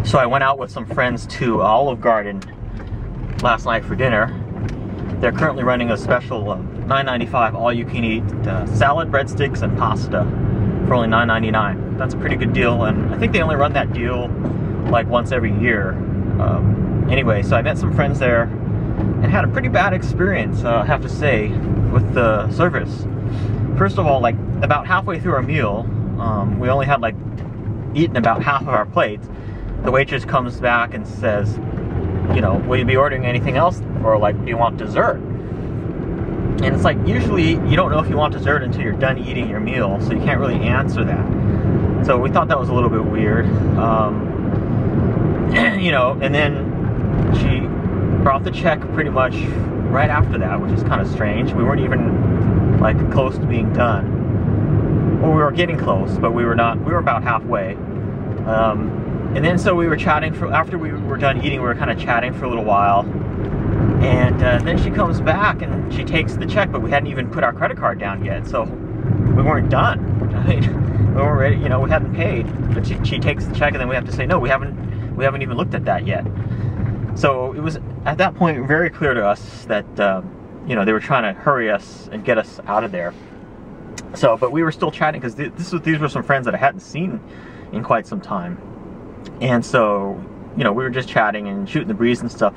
So I went out with some friends to Olive Garden last night for dinner. They're currently running a special $9.95 all-you-can-eat salad, breadsticks, and pasta for only $9.99. That's a pretty good deal, and I think they only run that deal like once every year. Anyway, so I met some friends there and had a pretty bad experience, I have to say, with the service. First of all, like about halfway through our meal, we only had like eaten about half of our plates. The waitress comes back and says, you know, will you be ordering anything else, or like, do you want dessert? And it's like, usually you don't know if you want dessert until you're done eating your meal, so you can't really answer that. So we thought that was a little bit weird. You know, and then she brought the check pretty much right after that, which is kind of strange. We weren't even like close to being done. Well, we were getting close, but we were not. We were about halfway. And then so we were chatting after we were done eating, we were kind of chatting for a little while. And then she comes back and she takes the check, but we hadn't even put our credit card down yet, so we weren't done. I mean, we weren't ready, you know, we hadn't paid. But she takes the check, and then we have to say, no, we haven't even looked at that yet. So it was at that point very clear to us that you know, they were trying to hurry us and get us out of there. So, but we were still chatting because these were some friends that I hadn't seen in quite some time. And so, you know, we were just chatting and shooting the breeze and stuff.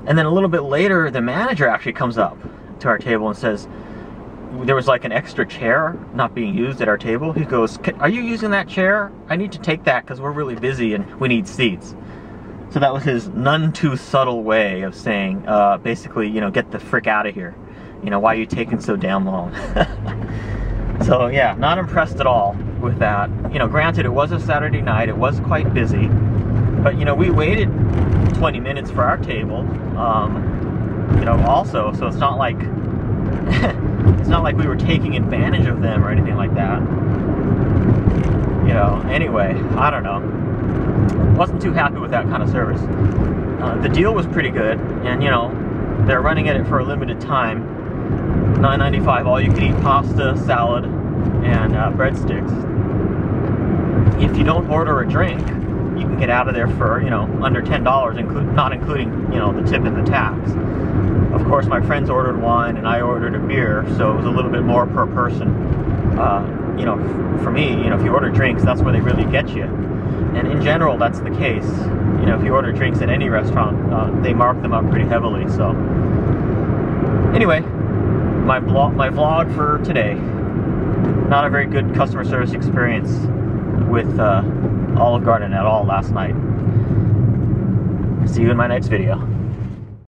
And then a little bit later, the manager actually comes up to our table and says, there was like an extra chair not being used at our table. He goes, are you using that chair? I need to take that because we're really busy and we need seats. So that was his none too subtle way of saying, basically, you know, get the frick out of here. You know, why are you taking so damn long? So yeah, not impressed at all with that. You know, granted, it was a Saturday night, it was quite busy, but you know, we waited 20 minutes for our table, you know, also, so it's not like it's not like we were taking advantage of them or anything like that. You know, anyway, I don't know. Wasn't too happy with that kind of service. The deal was pretty good, and you know, they're running at it for a limited time. $9.95 all you can eat pasta, salad, and breadsticks. If you don't order a drink, you can get out of there for, you know, under $10, not including, you know, the tip and the tax. Of course, my friends ordered wine and I ordered a beer, so it was a little bit more per person. You know, for me, you know, if you order drinks, that's where they really get you. And in general, that's the case. You know, if you order drinks at any restaurant, they mark them up pretty heavily. So, anyway, my vlog for today. Not a very good customer service experience with Olive Garden at all last night. See you in my next video.